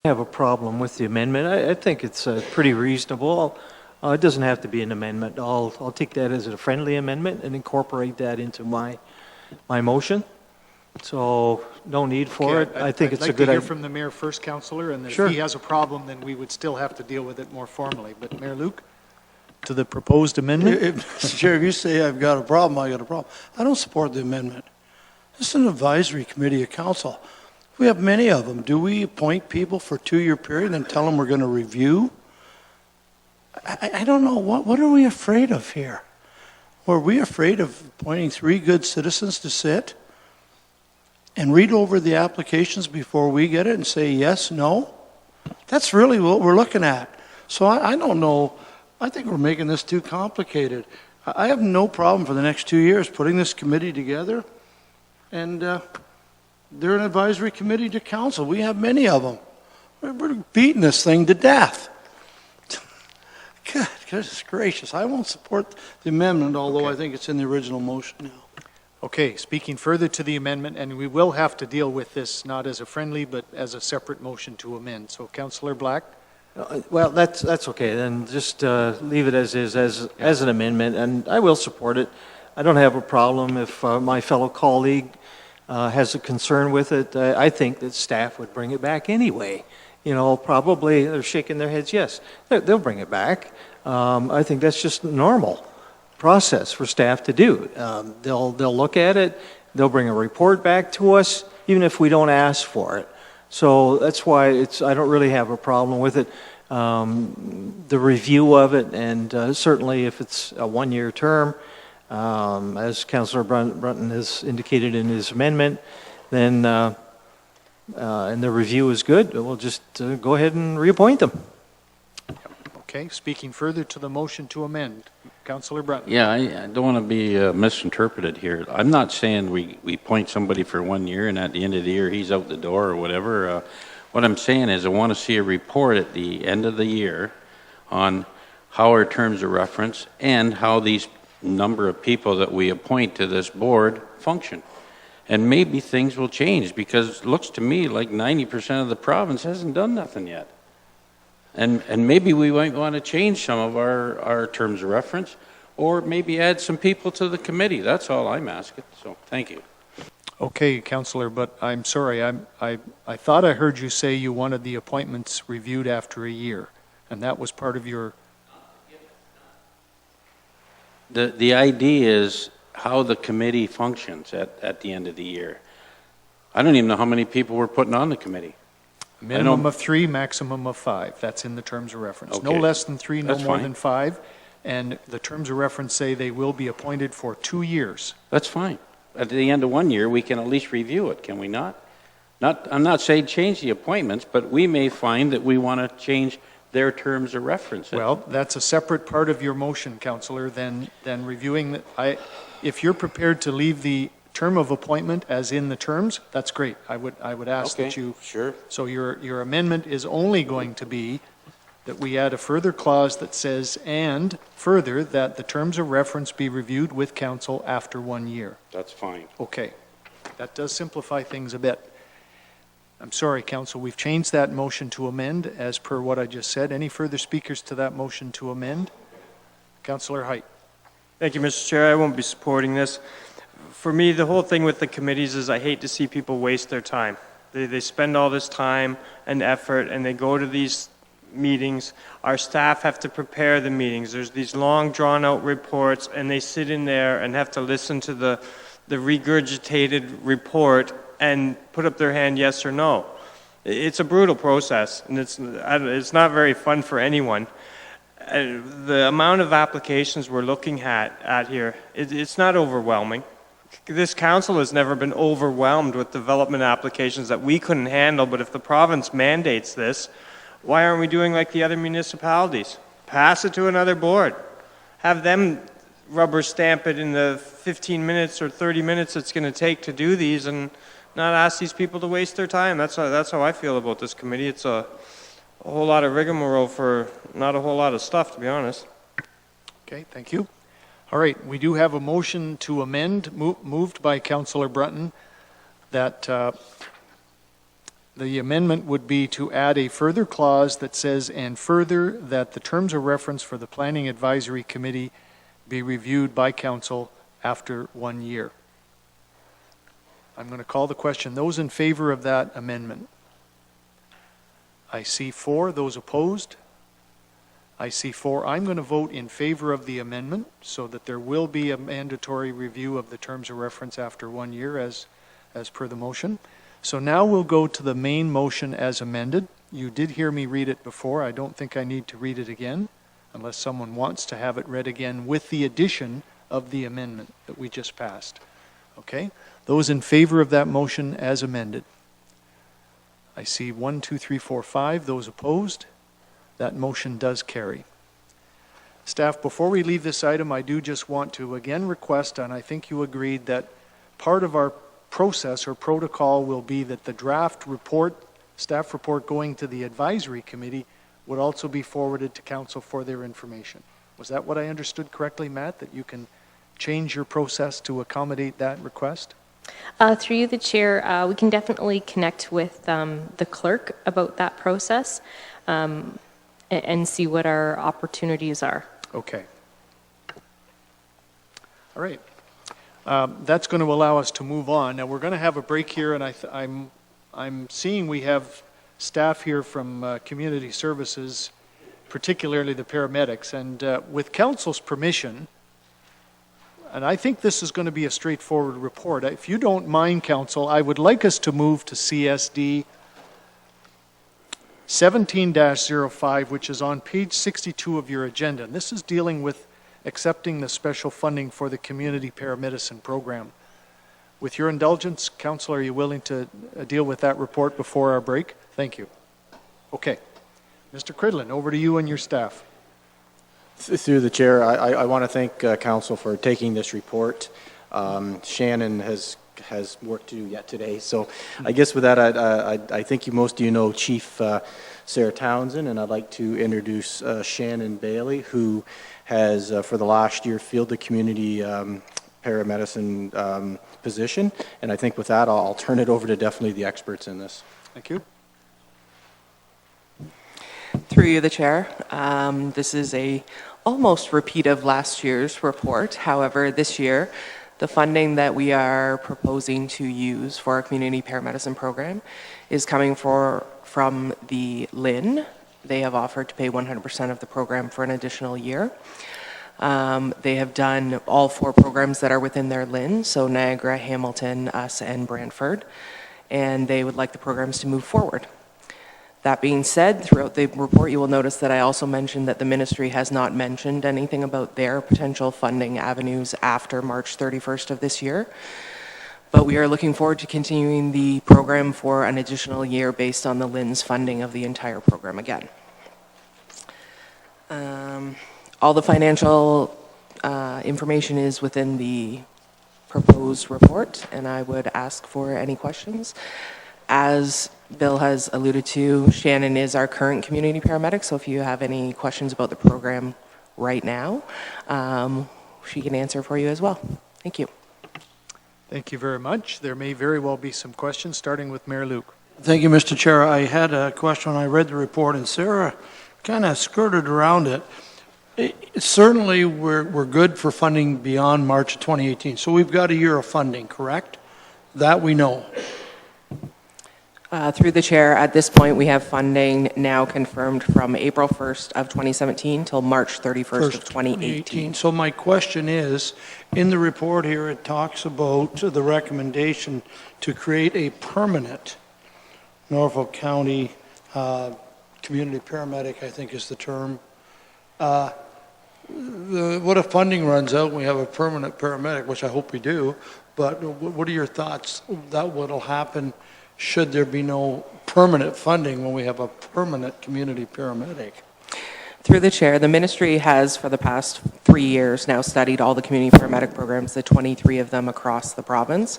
have a problem with the amendment. I think it's pretty reasonable. It doesn't have to be an amendment. I'll take that as a friendly amendment and incorporate that into my motion. So no need for it. I think it's a good idea. I'd like to hear idea. from the mayor first, Councillor, and Sure. if he has a problem, then we would still have to deal with it more formally. But Mayor Luke, to the proposed amendment? Mr. Chair, if you say I've got a problem, I got a problem. I don't support the amendment. This is an advisory committee of council. We have many of them. Do we appoint people for a 2-year period and tell them we're going to review? I don't know. What are we afraid of here? Were we afraid of appointing 3 good citizens to sit and read over the applications before we get it and say yes, no? That's really what we're looking at. So I don't know. I think we're making this too complicated. I have no problem for the next 2 years putting this committee together, and they're an advisory committee to council. We have many of them. We're beating this thing to death. Goodness gracious. I won't support the amendment, although I think it's in the original motion now. Okay, speaking further to the amendment, and we will have to deal with this not as a friendly, but as a separate motion to amend. So, Councillor Black? Well, that's okay. Then just leave it as is, as an amendment, and I will support it. I don't have a problem if my fellow colleague has a concern with it. I think that staff would bring it back anyway. You know, probably they're shaking their heads. Yes, they'll bring it back. I think that's just normal process for staff to do. They'll look at it. They'll bring a report back to us, even if we don't ask for it. So that's why I don't really have a problem with it. The review of it, and certainly if it's a 1-year term, as Councillor Brunton has indicated in his amendment, then and the review is good, we'll just go ahead and reappoint them. Okay, speaking further to the motion to amend, Councillor Brunton. Yeah, I don't want to be misinterpreted here. I'm not saying we appoint somebody for 1 year and at the end of the year he's out the door or whatever. What I'm saying is I want to see a report at the end of the year on how our terms of reference and how these number of people that we appoint to this board function. And maybe things will change, because it looks to me like 90% of the province hasn't done nothing yet. And maybe we might want to change some of our terms of reference, or maybe add some people to the committee. That's all I'm asking. So thank you. Okay, Councillor, but I'm sorry. I thought I heard you say you wanted the appointments reviewed after a year, and that was part of your... The idea is how the committee functions at the end of the year. I don't even know how many people we're putting on the committee. Minimum of 3, maximum of 5. That's in the terms of reference. Okay. No less than 3, no That's more fine. than 5. And the terms of reference say they will be appointed for 2 years. That's fine. At the end of 1 year, we can at least review it, can we not? I'm not saying change the appointments, but we may find that we want to change their terms of reference. Well, that's a separate part of your motion, Councillor, than reviewing. If you're prepared to leave the term of appointment as in the terms, that's great. I would ask that you... Sure. So your amendment is only going to be that we add a further clause that says, and further, that the terms of reference be reviewed with council after 1 year. That's fine. Okay. That does simplify things a bit. I'm sorry, council, we've changed that motion to amend as per what I just said. Any further speakers to that motion to amend? Councillor Height. Thank you, Mr. Chair. I won't be supporting this. For me, the whole thing with the committees is I hate to see people waste their time. They spend all this time and effort, and they go to these meetings. Our staff have to prepare the meetings. There's these long, drawn-out reports, and they sit in there and have to listen to the regurgitated report and put up their hand yes or no. It's a brutal process, and it's not very fun for anyone. The amount of applications we're looking at here, it's not overwhelming. This council has never been overwhelmed with development applications that we couldn't handle, but if the province mandates this, why aren't we doing like the other municipalities? Pass it to another board. Have them rubber stamp it in the 15 minutes or 30 minutes it's going to take to do these, and not ask these people to waste their time. That's how I feel about this committee. It's a whole lot of rigmarole for not a whole lot of stuff, to be honest. Okay, thank you. All right, we do have a motion to amend, moved by Councillor Brunton, that The amendment would be to add a further clause that says, "And further, that the terms of reference for the Planning Advisory Committee be reviewed by council after 1 year." I'm going to call the question. Those in favor of that amendment? I see 4. Those opposed? I see 4. I'm going to vote in favor of the amendment so that there will be a mandatory review of the terms of reference after 1 year as per the motion. So now we'll go to the main motion as amended. You did hear me read it before. I don't think I need to read it again unless someone wants to have it read again with the addition of the amendment that we just passed. Okay? Those in favor of that motion as amended? I see 1, 2, 3, 4, 5. Those opposed? That motion does carry. Staff, before we leave this item, I do just want to again request, and I think you agreed, that part of our process or protocol will be that the draft report, staff report going to the advisory committee would also be forwarded to council for their information. Was that what I understood correctly, Matt, that you can change your process to accommodate that request? Through you, the chair, we can definitely connect with the clerk about that process and see what our opportunities are. Okay. All right. That's going to allow us to move on. Now, we're going to have a break here, and I'm seeing we have staff here from Community Services, particularly the paramedics. And with council's permission, and I think this is going to be a straightforward report. If you don't mind, council, I would like us to move to CSD 17-05, which is on page 62 of your agenda. And this is dealing with accepting the special funding for the community paramedicine program. With your indulgence, council, are you willing to deal with that report before our break? Thank you. Okay. Mr. Cridlin, over to you and your staff. Through the chair, I want to thank council for taking this report. Shannon has work to do yet today, so I guess with that, I think most of you know Chief Sarah Townsend, and I'd like to introduce Shannon Bailey, who has for the last year filled the community paramedicine position, and I think with that, I'll turn it over to definitely the experts in this. Thank you. Through you, the chair. This is a almost repeat of last year's report. However, this year, the funding that we are proposing to use for our community paramedicine program is coming from the LIN. They have offered to pay 100% of the program for an additional year. They have done all 4 programs that are within their LIN, so Niagara, Hamilton, us, and Brantford, and they would like the programs to move forward. That being said, throughout the report, you will notice that I also mentioned that the ministry has not mentioned anything about their potential funding avenues after March 31st of this year. But we are looking forward to continuing the program for an additional year based on the LIN's funding of the entire program again. All the financial information is within the proposed report, and I would ask for any questions. As Bill has alluded to, Shannon is our current community paramedic, so if you have any questions about the program right now, she can answer for you as well. Thank you. Thank you very much. There may very well be some questions, starting with Mayor Luke. Thank you, Mr. Chair. I had a question when I read the report, and Sarah kind of skirted around it. Certainly, we're good for funding beyond March of 2018. So we've got a year of funding, correct? That we know. Through the chair, at this point, we have funding now confirmed from April 1st of 2017 till March 31st of 2018. So my question is, in the report here, it talks about the recommendation to create a permanent Norfolk County community paramedic, I think is the term. What if funding runs out and we have a permanent paramedic, which I hope we do, but what are your thoughts that what'll happen should there be no permanent funding when we have a permanent community paramedic? Through the chair, the ministry has for the past 3 years now studied all the community paramedic programs, the 23 of them across the province.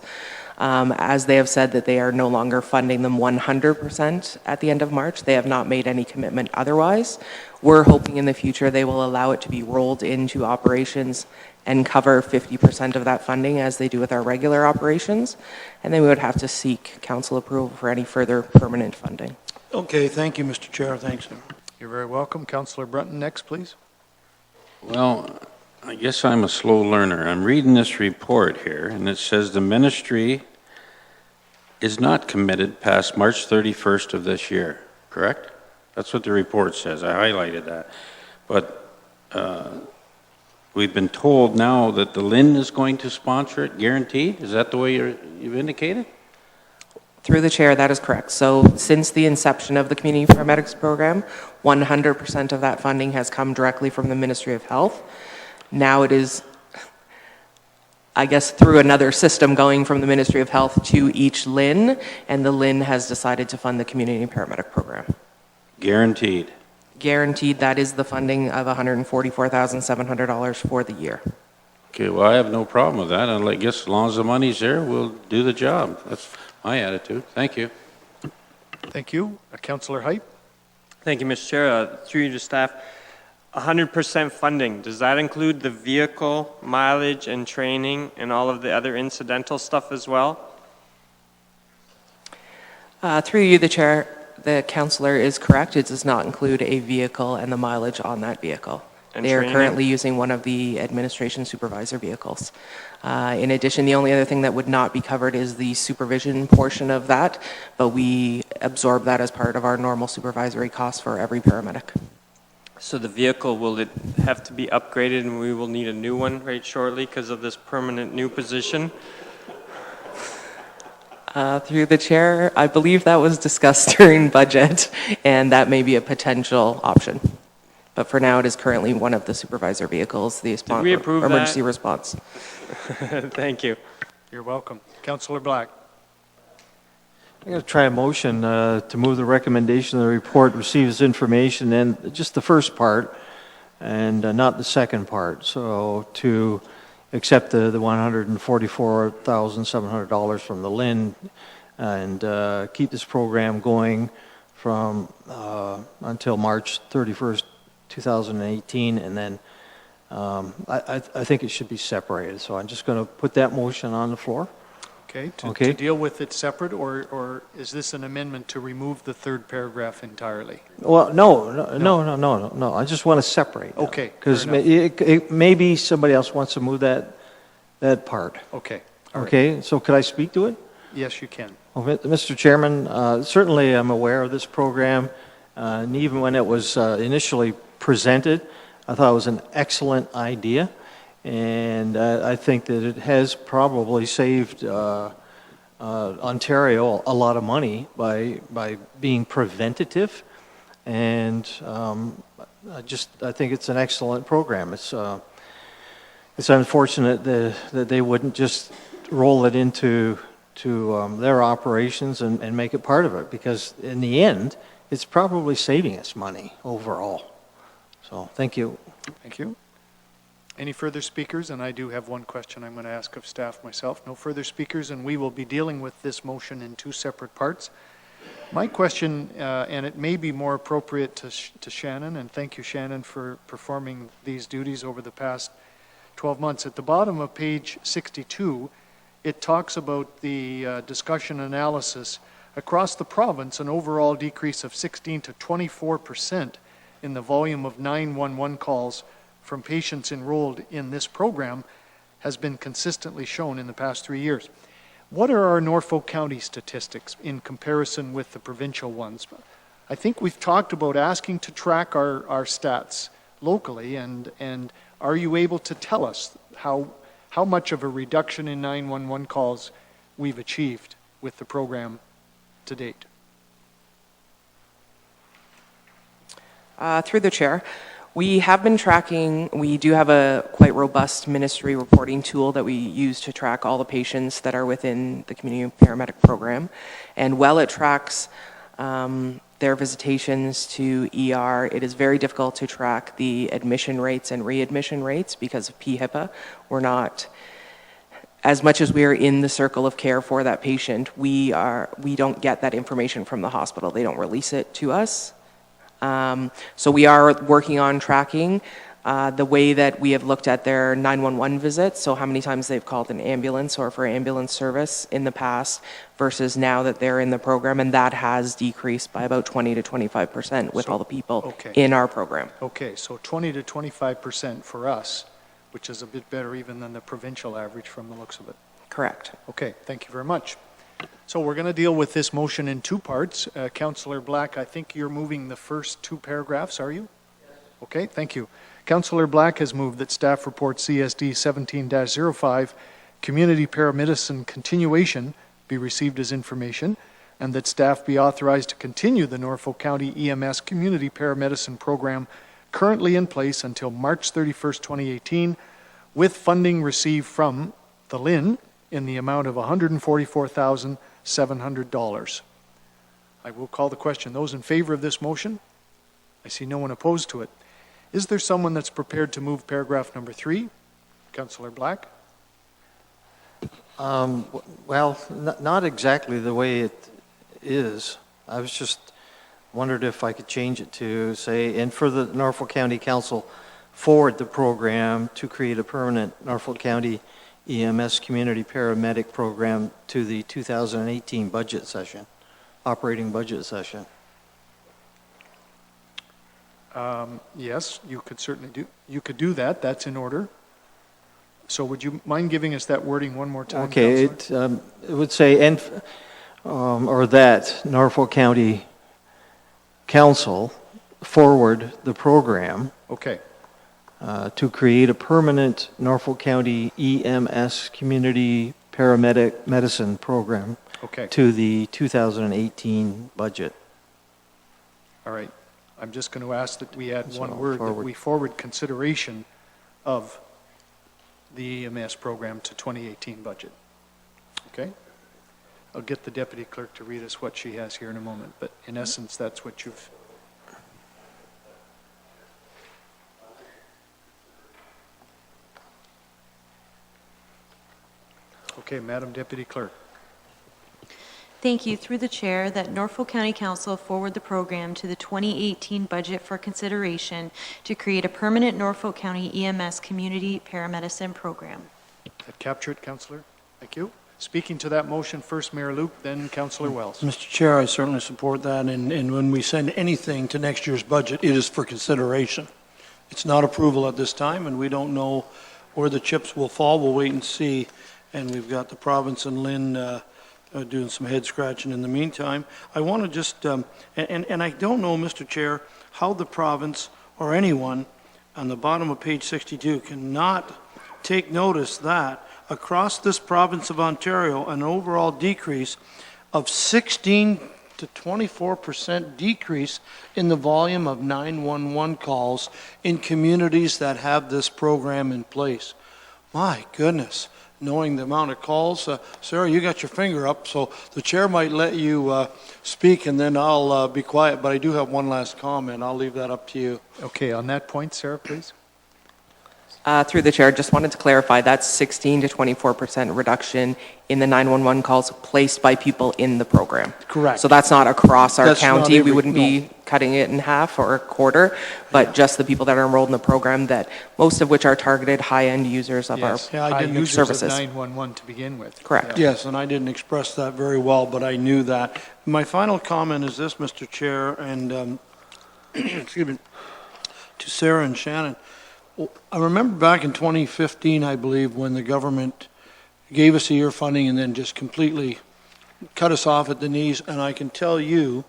As they have said that they are no longer funding them 100% at the end of March, they have not made any commitment otherwise. We're hoping in the future they will allow it to be rolled into operations and cover 50% of that funding as they do with our regular operations. And then we would have to seek council approval for any further permanent funding. Okay, thank you, Mr. Chair. Thanks. You're very welcome. Councillor Brunton, next, please. Well, I guess I'm a slow learner. I'm reading this report here, and it says the ministry is not committed past March 31st of this year, correct? That's what the report says. I highlighted that. But we've been told now that the LHIN is going to sponsor it, guaranteed? Is that the way you've indicated? Through the chair, that is correct. So since the inception of the Community Paramedics Program, 100% of that funding has come directly from the Ministry of Health. Now it is, I guess, through another system going from the Ministry of Health to each LHIN, and the LHIN has decided to fund the Community Paramedic Program. Guaranteed. Guaranteed, that is the funding of $144,700 for the year. Okay, well, I have no problem with that. I guess as long as the money's there, we'll do the job. That's my attitude. Thank you. Thank you. Councillor Height? Thank you, Mr. Chair. Through you to staff, 100% funding, does that include the vehicle, mileage, and training, and all of the other incidental stuff as well? Through you, the chair, the councillor is correct. It does not include a vehicle and the mileage on that vehicle. And they are training? currently using one of the administration supervisor vehicles. In addition, the only other thing that would not be covered is the supervision portion of that, but we absorb that as part of our normal supervisory costs for every paramedic. So the vehicle, will it have to be upgraded and we will need a new one right shortly because of this permanent new position? Through the chair, I believe that was discussed during budget, and that may be a potential option. But for now, it is currently one of the supervisor vehicles, the Did we approve emergency that? response. Thank you. You're welcome. Councillor Black? I'm going to try a motion to move the recommendation of the report receives information and just the first part and not the second part. So to accept the $144,700 from the LHIN and keep this program going from until March 31st, 2018, and then I think it should be separated. So I'm just going to put that motion on the floor. Okay, to Okay. deal with it separate, or is this an amendment to remove the third paragraph entirely? Well, no. I just want to separate. Okay, Because fair enough. maybe somebody else wants to move that part. Okay. all right. Okay, so could I speak to it? Yes, you can. Well, Mr. Chairman, certainly I'm aware of this program, and even when it was initially presented, I thought it was an excellent idea, and I think that it has probably saved Ontario a lot of money by being preventative, and I think it's an excellent program. It's unfortunate that they wouldn't just roll it into their operations and make it part of it, because in the end, it's probably saving us money overall. So, thank you. Thank you. Any further speakers? And I do have one question I'm going to ask of staff myself. No further speakers, and we will be dealing with this motion in two separate parts. My question, and it may be more appropriate to Shannon, and thank you, Shannon, for performing these duties over the past 12 months. At the bottom of page 62, it talks about the discussion analysis across the province, an overall decrease of 16 to 24% in the volume of 911 calls from patients enrolled in this program has been consistently shown in the past 3 years. What are our Norfolk County statistics in comparison with the provincial ones? I think we've talked about asking to track our stats locally, and are you able to tell us how much of a reduction in 911 calls we've achieved with the program to date? Through the chair, we have been tracking, we do have a quite robust ministry reporting tool that we use to track all the patients that are within the community paramedic program. And while it tracks their visitations to ER. It is very difficult to track the admission rates and readmission rates because of PHIPAA. We're not, as much as we are in the circle of care for that patient, we don't get that information from the hospital. They don't release it to us. So we are working on tracking the way that we have looked at their 911 visits, so how many times they've called an ambulance or for ambulance service in the past versus now that they're in the program, and that has decreased by about 20 to 25% with all the people in our program. Okay, so 20 to 25% for us, which is a bit better even than the provincial average from the looks of it. Correct. Okay, thank you very much. So we're going to deal with this motion in two parts. Councillor Black, I think you're moving the first two paragraphs, are you? Yes. Okay, thank you. Councillor Black has moved that staff report CSD 17-05, community paramedicine continuation, be received as information, and that staff be authorized to continue the Norfolk County EMS community paramedicine program currently in place until March 31st, 2018, with funding received from the LIN in the amount of $144,700. I will call the question. Those in favor of this motion? I see no one opposed to it. Is there someone that's prepared to move paragraph number 3? Councillor Black? Well, not exactly the way it is. I was just wondered if I could change it to say, and for the Norfolk County Council, forward the program to create a permanent Norfolk County EMS community paramedic program to the 2018 budget session, operating budget session. Yes, you could certainly do that. That's in order. So would you mind giving us that wording one more time? Okay, it would say, or that Norfolk County Council forward the program Okay. to create a permanent Norfolk County EMS community paramedic medicine program Okay. to the 2018 budget. All right. I'm just going to ask that we add one So, word, that forward. we forward consideration of the EMS program to 2018 budget. Okay? I'll get the deputy clerk to read us what she has here in a moment, but in essence, that's what you've... Okay, Madam Deputy Clerk. Thank you. Through the chair, that Norfolk County Council forward the program to the 2018 budget for consideration to create a permanent Norfolk County EMS community paramedicine program. That capture it, Councillor? Thank you. Speaking to that motion, first Mayor Luke, then Councillor Wells. Mr. Chair, I certainly support that, and when we send anything to next year's budget, it is for consideration. It's not approval at this time, and we don't know where the chips will fall. We'll wait and see, and we've got the province and Lynn doing some head scratching in the meantime. I want to just, and I don't know, Mr. Chair, how the province or anyone on the bottom of page 62 cannot take notice that across this province of Ontario, an overall decrease of 16 to 24% decrease in the volume of 911 calls in communities that have this program in place. My goodness. Knowing the amount of calls. Sarah, you got your finger up, so the chair might let you speak, and then I'll be quiet, but I do have one last comment. I'll leave that up to you. Okay, on that point, Sarah, please. Through the chair, just wanted to clarify, that's 16 to 24% reduction in the 911 calls placed by people in the program. Correct. So that's not across our That's not county. We every- wouldn't no. be cutting it in half or a quarter, but just the people that are enrolled in the program, that most of which are targeted high-end users of Yes, Yeah, I high didn't- users services. of 911 to begin with. Correct. Yeah. Yes, and I didn't express that very well, but I knew that. My final comment is this, Mr. Chair, and excuse me, to Sarah and Shannon. I remember back in 2015, I believe, when the government gave us a year funding and then just completely cut us off at the knees, and I can tell you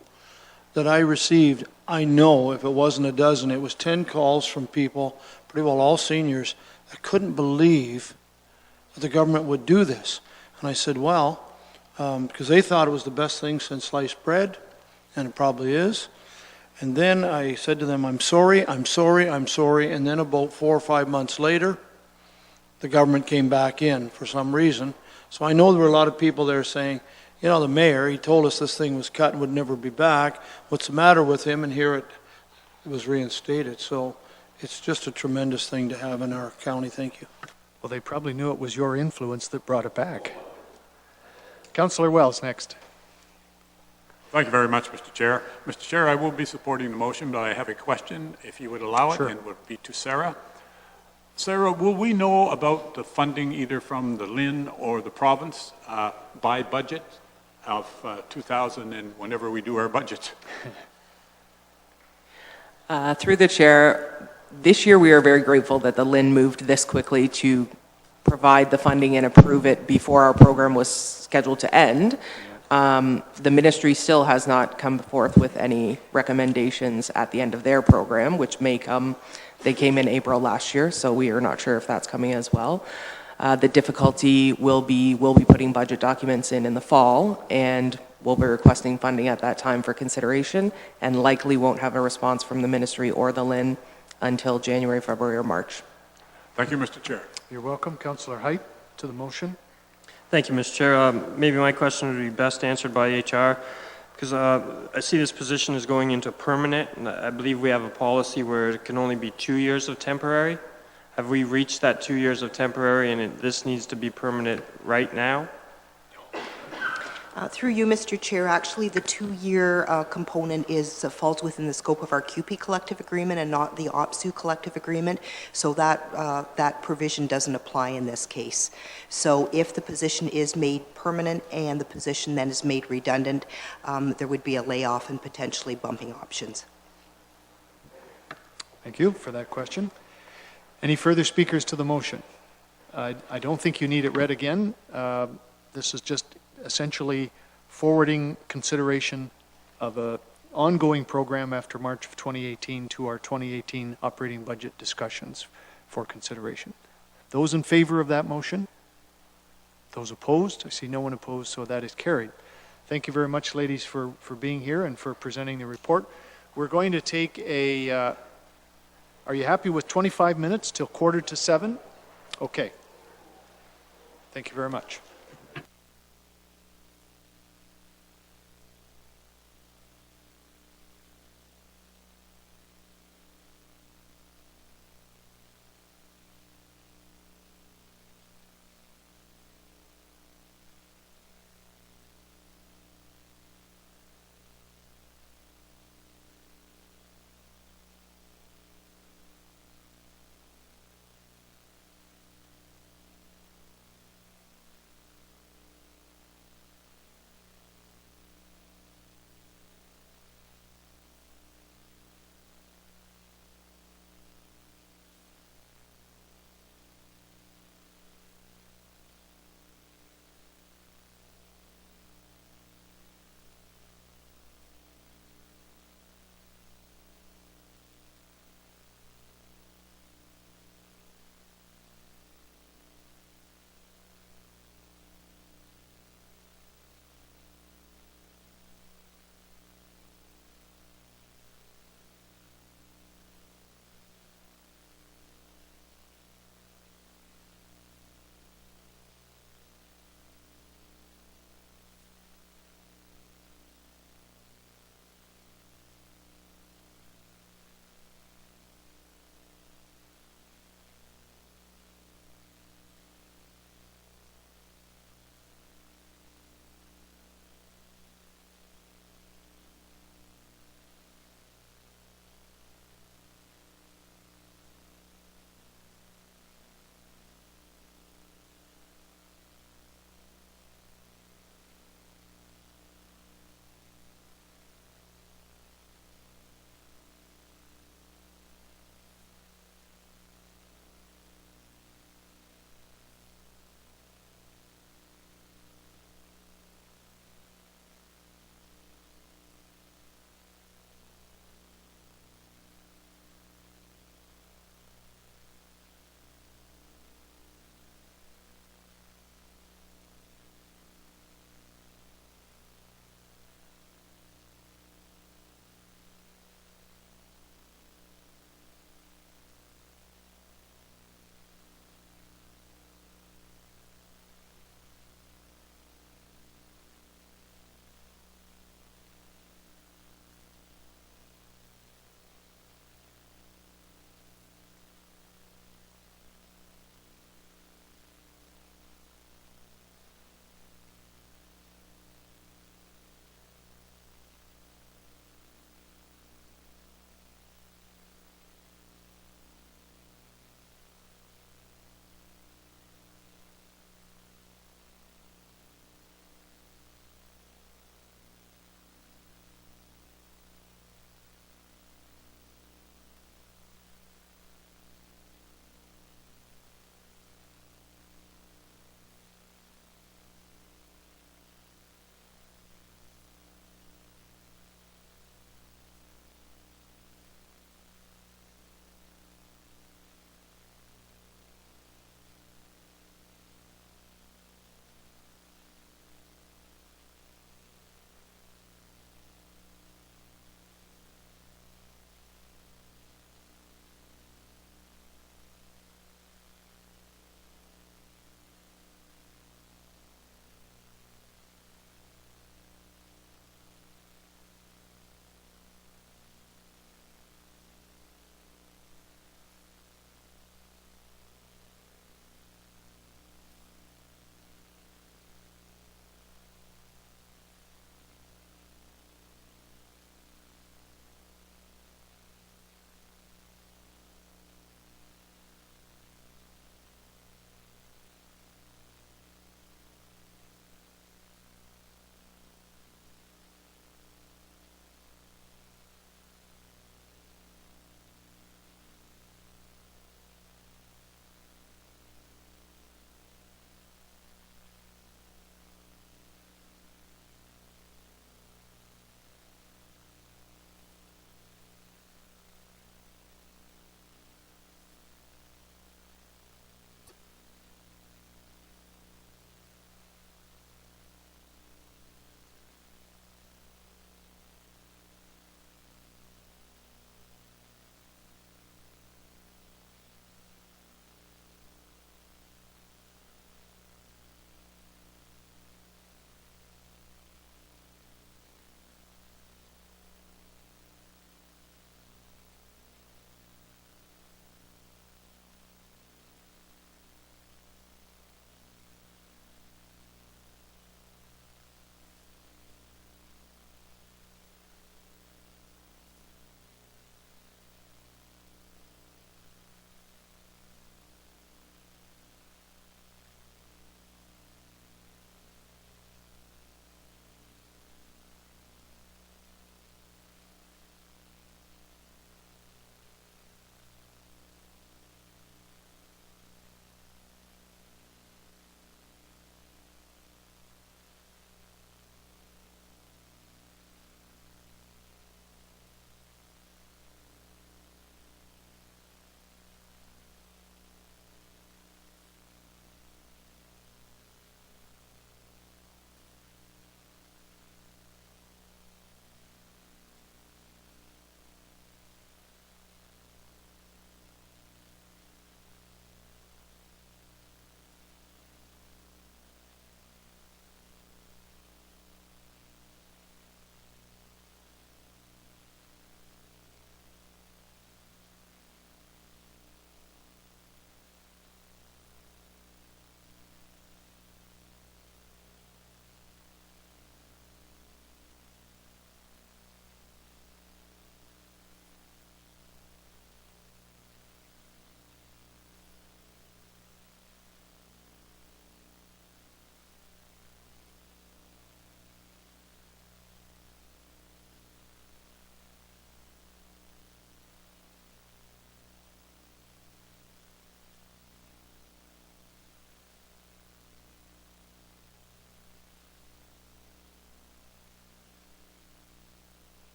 that I received, I know if it wasn't a dozen, it was 10 calls from people, pretty well all seniors, that couldn't believe that the government would do this. And I said, well, because they thought it was the best thing since sliced bread, and it probably is. And then I said to them, I'm sorry, I'm sorry, I'm sorry. And then about 4 or 5 months later, the government came back in for some reason. So I know there were a lot of people there saying, you know, the mayor, he told us this thing was cut and would never be back. What's the matter with him? And here it was reinstated. So it's just a tremendous thing to have in our county. Thank you. Well, they probably knew it was your influence that brought it back. Councillor Wells, next. Thank you very much, Mr. Chair. Mr. Chair, I will be supporting the motion, but I have a question, if you would allow it, Sure. and it would be to Sarah. Sarah, will we know about the funding either from the LIN or the province by budget of 2000 and whenever we do our budget? Through the chair, this year we are very grateful that the LIN moved this quickly to provide the funding and approve it before our program was scheduled to end. The ministry still has not come forth with any recommendations at the end of their program, which may come. They came in April last year, so we are not sure if that's coming as well. The difficulty will be, we'll be putting budget documents in the fall, and we'll be requesting funding at that time for consideration, and likely won't have a response from the ministry or the LIN until January, February, or March. Thank you, Mr. Chair. You're welcome. Councillor Height to the motion. Thank you, Mr. Chair. Maybe my question would be best answered by HR, because I see this position is going into permanent, and I believe we have a policy where it can only be 2 years of temporary. Have we reached that 2 years of temporary, and this needs to be permanent right now? Through you, Mr. Chair, actually the 2-year component falls within the scope of our CUPE collective agreement and not the OPSU collective agreement, so that provision doesn't apply in this case. So if the position is made permanent and the position then is made redundant, there would be a layoff and potentially bumping options. Thank you for that question. Any further speakers to the motion? I don't think you need it read again. This is just essentially forwarding consideration of an ongoing program after March of 2018 to our 2018 operating budget discussions for consideration. Those in favor of that motion? Those opposed? I see no one opposed, so that is carried. Thank you very much, ladies, for being here and for presenting the report. We're going to take a, are you happy with 25 minutes till 6:45? Okay. Thank you very much.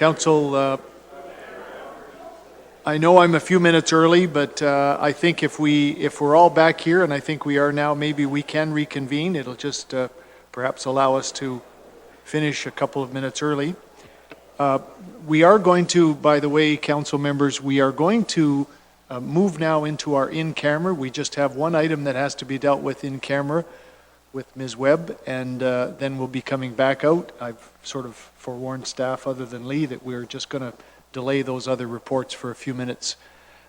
Council, I know I'm a few minutes early, but I think if we're all back here, and I think we are now, maybe we can reconvene. It'll just perhaps allow us to finish a couple of minutes early. We are going to, by the way, council members, we are going to move now into our in-camera. We just have one item that has to be dealt with in camera with Ms. Webb, and then we'll be coming back out. I've sort of forewarned staff, other than Lee, that we're just going to delay those other reports for a few minutes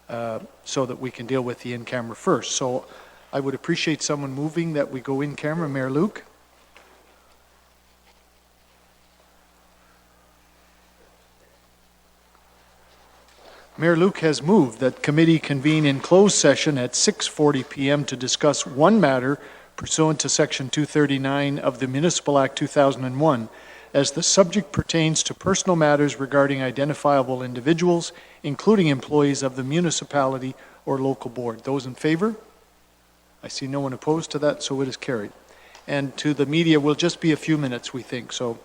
so that we can deal with the in-camera first. So I would appreciate someone moving that we go in camera. Mayor Luke? Mayor Luke has moved that committee convene in closed session at 6:40 p.m. to discuss one matter pursuant to Section 239 of the Municipal Act 2001, as the subject pertains to personal matters regarding identifiable individuals, including employees of the municipality or local board. Those in favor? I see no one opposed to that, so it is carried. And to the media, will just be a few minutes, we think. So.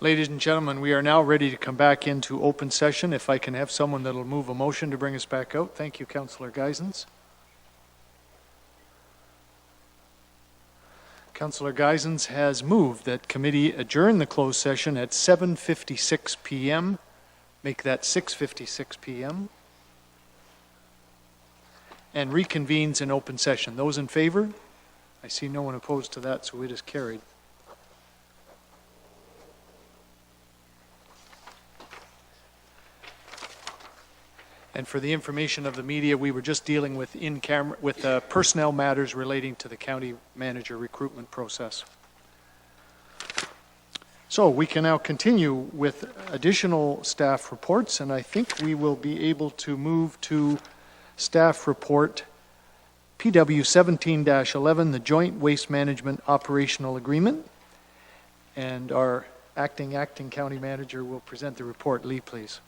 Ladies and gentlemen, we are now ready to come back into open session. If I can have someone that'll move a motion to bring us back out. Thank you, Councillor Geisens. Councillor Geisens has moved that committee adjourn the closed session at 7:56 p.m. Make that 6:56 p.m. and reconvenes in open session. Those in favor? I see no one opposed to that, so it is carried. And for the information of the media, we were just dealing with personnel matters relating to the county manager recruitment process. So we can now continue with additional staff reports, and I think we will be able to move to staff report PW 17-11, the Joint Waste Management Operational Agreement. And our acting county manager will present the report. Lee, please.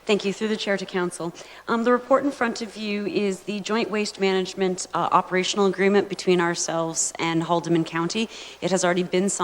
Thank you. Through the chair to council. The report in front of you is the Joint Waste Management Operational Agreement between ourselves and Haldimand County. It has already been signed